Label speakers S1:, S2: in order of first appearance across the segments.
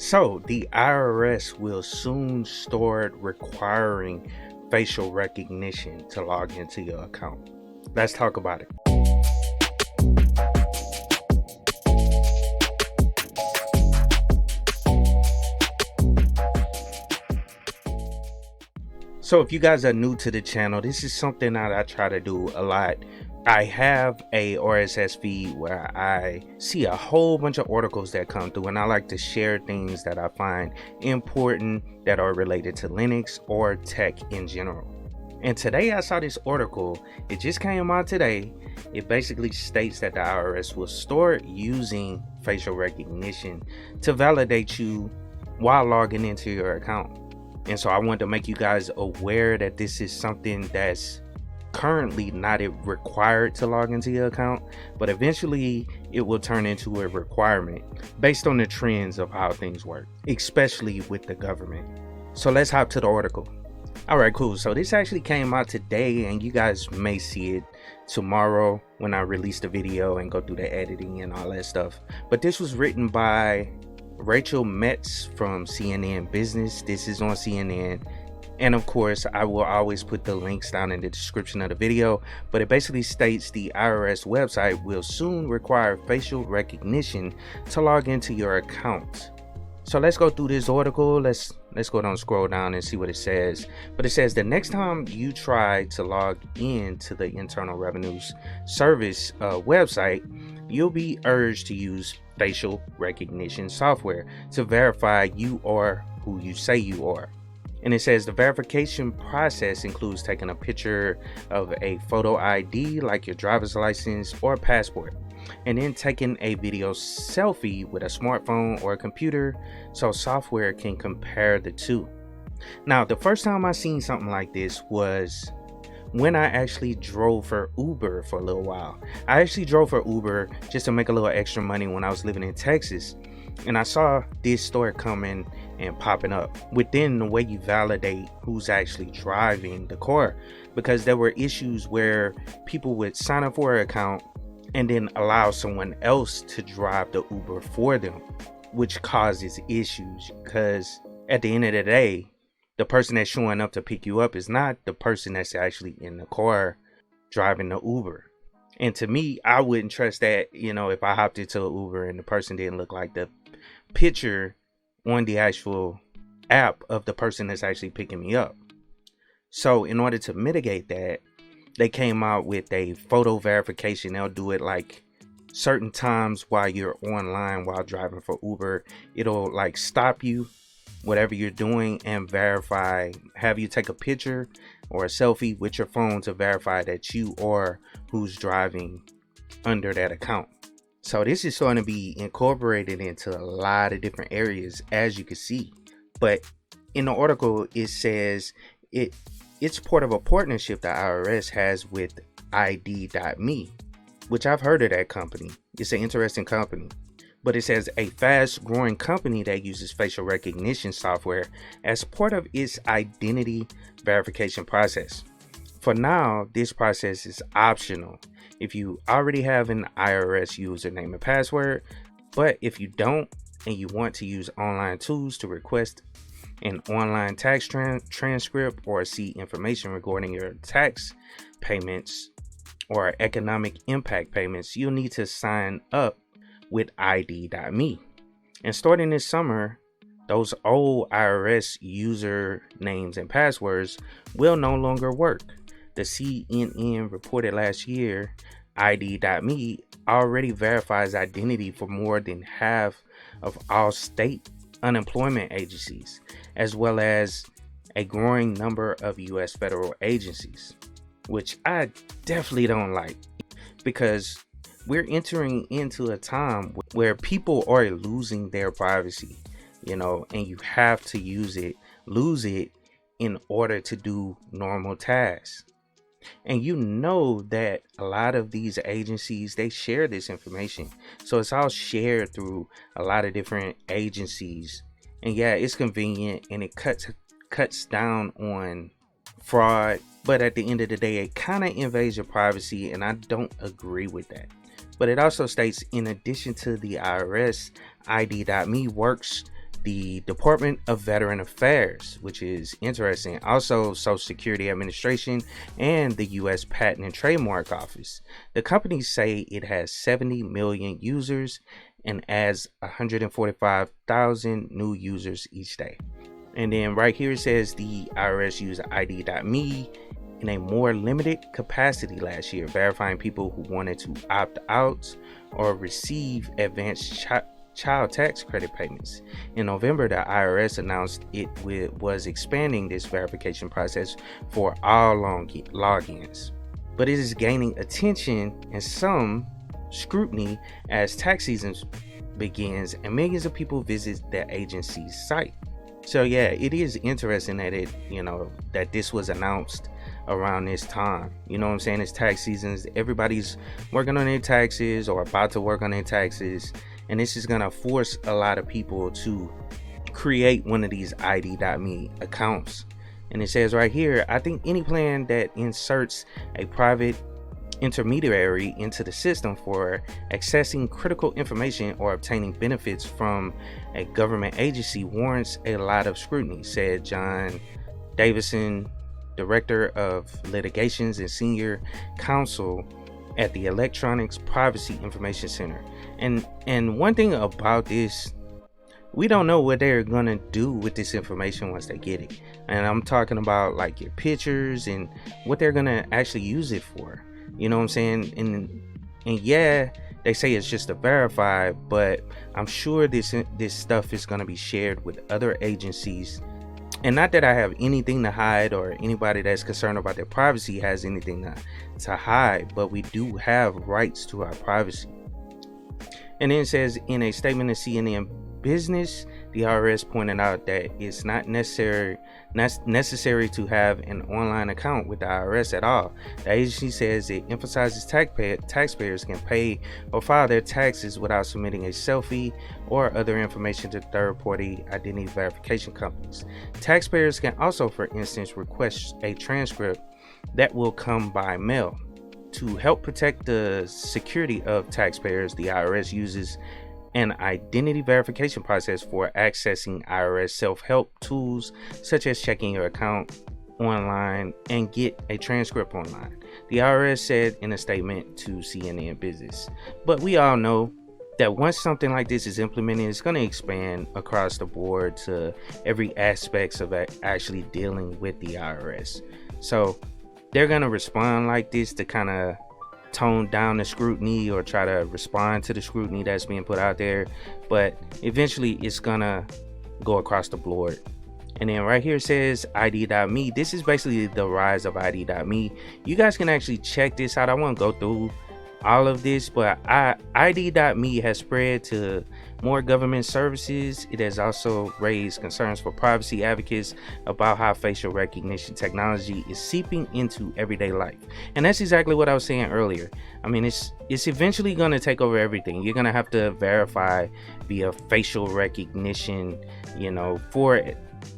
S1: So the IRS will soon start requiring facial recognition to log into your account. Let's talk about it. So if you guys are new to the channel, this is something that I try to do a lot. I have a RSS feed where I see a whole bunch of articles that come through, and I like to share things that I find important that are related to Linux or tech in general. And today I saw this article. It just came out today. It basically states that the IRS will start using facial recognition to validate you while logging into your account. And so I wanted to make you guys aware that this is something that's currently not required to log into your account, but eventually it will turn into a requirement based on the trends of how things work, especially with the government. So let's hop to the article. All right, cool. So this actually came out today, and you guys may see it tomorrow when I release the video and go through the editing and all that stuff. But this was written by Rachel Metz from CNN Business. This is on CNN. And of course, I will always put the links down in the description of the video, but it basically states the IRS website will soon require facial recognition to log into your account. So let's go through this article. Let's go down, scroll down and see what it says. But it says the next time you try to log into the Internal Revenue Service website, you'll be urged to use facial recognition software to verify you are who you say you are. And it says the verification process includes taking a picture of a photo ID like your driver's license or passport, and then taking a video selfie with a smartphone or a computer so software can compare the two. Now, the first time I seen something like this was when I actually drove for Uber for a little while. I actually drove for Uber just to make a little extra money when I was living in Texas. And I saw this story coming and popping up within the way you validate who's actually driving the car, because there were issues where people would sign up for an account and then allow someone else to drive the Uber for them, which causes issues because at the end of the day, the person that's showing up to pick you up is not the person that's actually in the car driving the Uber. And to me, I wouldn't trust that, if I hopped into an Uber and the person didn't look like the picture on the actual app of the person that's actually picking me up. So in order to mitigate that, they came out with a photo verification. They'll do it like certain times while you're online while driving for Uber. It'll like stop you, whatever you're doing, and verify, have you take a picture or a selfie with your phone to verify that you are who's driving under that account. So this is going to be incorporated into a lot of different areas, as you can see. But in the article, it says it's part of a partnership the IRS has with ID.me, which I've heard of that company. It's an interesting company. But it says a fast growing company that uses facial recognition software as part of its identity verification process. For now, this process is optional if you already have an IRS username and password, but if you don't and you want to use online tools to request an online tax transcript or see information regarding your tax payments or economic impact payments, you'll need to sign up with ID.me. And starting this summer, those old IRS user names and passwords will no longer work. The CNN reported last year ID.me already verifies identity for more than half of all state unemployment agencies, as well as a growing number of US federal agencies, which I definitely don't like, because we're entering into a time where people are losing their privacy, and you have to lose it in order to do normal tasks. And that a lot of these agencies, they share this information. So it's all shared through a lot of different agencies. And yeah, it's convenient and it cuts down on fraud. But at the end of the day, it kind of invades your privacy, and I don't agree with that. But it also states, in addition to the IRS, ID.me works the Department of Veteran Affairs, which is interesting. Also, Social Security Administration and the U.S. Patent and Trademark Office. The companies say it has 70 million users and adds 145,000 new users each day. And then right here it says the IRS used ID.me in a more limited capacity last year, verifying people who wanted to opt out or receive advanced child tax credit payments. In November, the IRS announced it was expanding this verification process for all logins, but it is gaining attention and some scrutiny as tax season begins and millions of people visit the agency's site. So yeah, it is interesting that that this was announced around this time. You know what I'm saying? It's tax seasons. Everybody's working on their taxes or about to work on their taxes. And this is going to force a lot of people to create one of these ID.me accounts. And it says right here, I think any plan that inserts a private intermediary into the system for accessing critical information or obtaining benefits from a government agency warrants a lot of scrutiny, said John Davison, Director of Litigations and Senior Counsel at the Electronics Privacy Information Center. And one thing about this, we don't know what they're gonna do with this information once they get it. And I'm talking about like your pictures and what they're gonna actually use it for. You know what I'm saying? And yeah, they say it's just to verify, but I'm sure this stuff is gonna be shared with other agencies. And not that I have anything to hide or anybody that's concerned about their privacy has anything to hide, but we do have rights to our privacy. And then it says in a statement to CNN Business, the IRS pointed out that it's not necessary to have an online account with the IRS at all. The agency says it emphasizes taxpayers can pay or file their taxes without submitting a selfie or other information to third-party identity verification companies. Taxpayers can also, for instance, request a transcript that will come by mail. To help protect the security of taxpayers, the IRS uses an identity verification process for accessing IRS self-help tools, such as checking your account online and get a transcript online, the IRS said in a statement to CNN Business. But we all know that once something like this is implemented, it's going to expand across the board to every aspects of actually dealing with the IRS. So they're going to respond like this to kind of tone down the scrutiny or try to respond to the scrutiny that's being put out there, but eventually it's gonna go across the board. And then right here it says ID.me. This is basically the rise of ID.me. You guys can actually check this out. I won't go through all of this, but ID.me has spread to more government services. It has also raised concerns for privacy advocates about how facial recognition technology is seeping into everyday life. And that's exactly what I was saying earlier. I mean, it's eventually going to take over everything. You're going to have to verify via facial recognition, for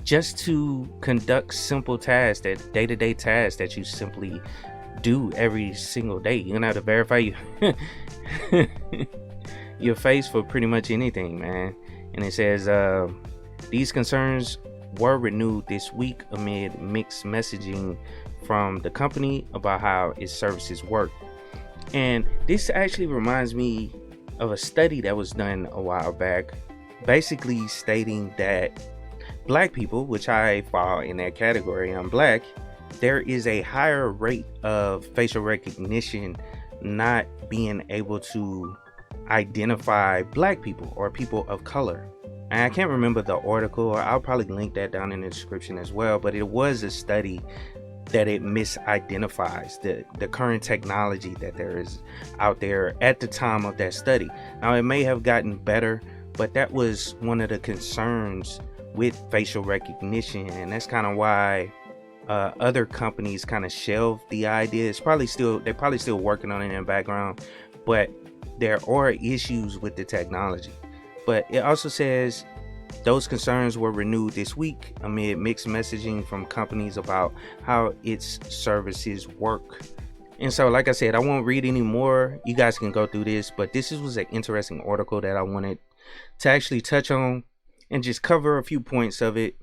S1: just to conduct simple tasks, that day-to-day tasks that you simply do every single day. You're gonna have to verify your face for pretty much anything, man. And it says these concerns were renewed this week amid mixed messaging from the company about how its services work. And this actually reminds me of a study that was done a while back, basically stating that black people, which I fall in that category, I'm black, there is a higher rate of facial recognition not being able to identify black people or people of color. And I can't remember the article. I'll probably link that down in the description as well, but it was a study that it misidentifies the current technology that there is out there at the time of that study. Now, it may have gotten better, but that was one of the concerns with facial recognition, and that's kind of why other companies kind of shelved the idea. They're probably still working on it in the background, but there are issues with the technology. But it also says those concerns were renewed this week amid mixed messaging from companies about how its services work. And so, like I said, I won't read any more. You guys can go through this, but this was an interesting article that I wanted to actually touch on. and just cover a few points of it.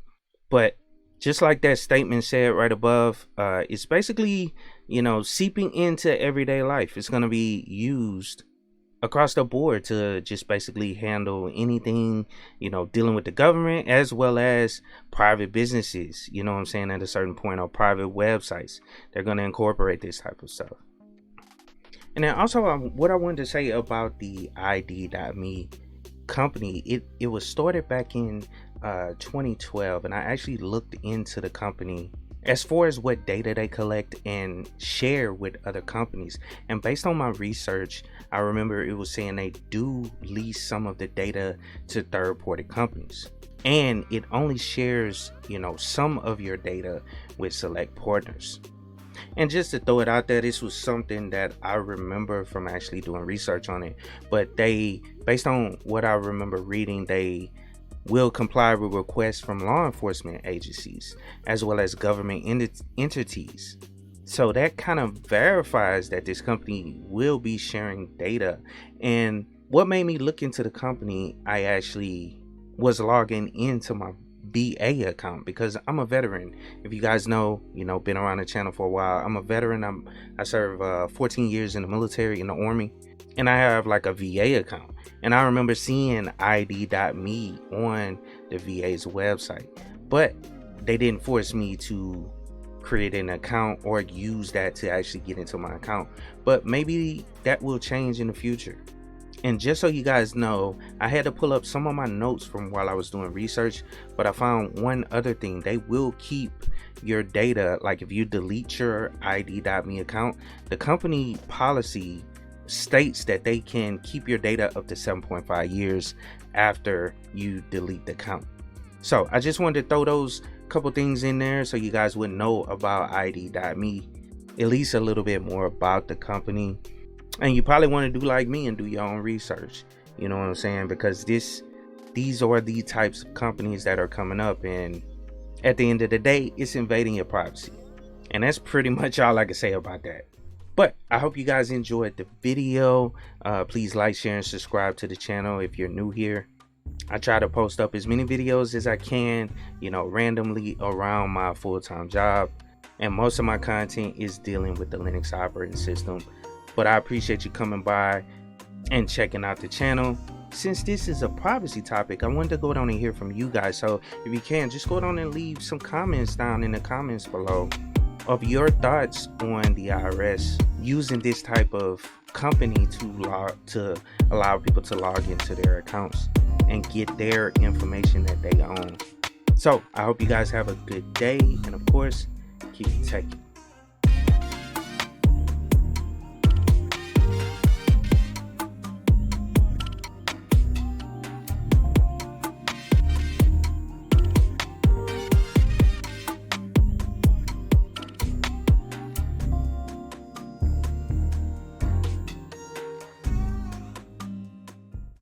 S1: But just like that statement said right above, it's basically, seeping into everyday life. It's going to be used across the board to just basically handle anything, dealing with the government as well as private businesses, you know what I'm saying, at a certain point, or private websites. They're going to incorporate this type of stuff. And then also, what I wanted to say about the ID.me company, it was started back in 2012, and I actually looked into the company as far as what data they collect and share with other companies. And based on my research, I remember it was saying they do lease some of the data to third-party companies, and it only shares, some of your data with select partners. And just to throw it out there, this was something that I remember from actually doing research on it. But they, based on what I remember reading, they will comply with requests from law enforcement agencies as well as government entities. So that kind of verifies that this company will be sharing data. And what made me look into the company, I actually was logging into my VA account because I'm a veteran. If you guys know, been around the channel for a while, I'm a veteran. I serve 14 years in the military, in the Army, and I have like a VA account. And I remember seeing ID.me on the VA's website, but they didn't force me to create an account or use that to actually get into my account. But maybe that will change in the future. And just so you guys know, I had to pull up some of my notes from while I was doing research, but I found one other thing. They will keep your data. Like if you delete your ID.me account, the company policy states that they can keep your data up to 7.5 years after you delete the account. So I just wanted to throw those couple things in there so you guys would know about ID.me, at least a little bit more about the company. And you probably want to do like me and do your own research, you know what I'm saying, because these are the types of companies that are coming up, and at the end of the day, it's invading your privacy. And that's pretty much all I can say about that. But I hope you guys enjoyed the video. Please like, share, and subscribe to the channel if you're new here. I try to post up as many videos as I can, randomly around my full-time job. And most of my content is dealing with the Linux operating system. But I appreciate you coming by and checking out the channel. Since this is a privacy topic, I wanted to go down and hear from you guys. So if you can, just go down and leave some comments down in the comments below of your thoughts on the IRS using this type of company to allow people to log into their accounts and get their information that they own. So I hope you guys have a good day, and of course, keep teching.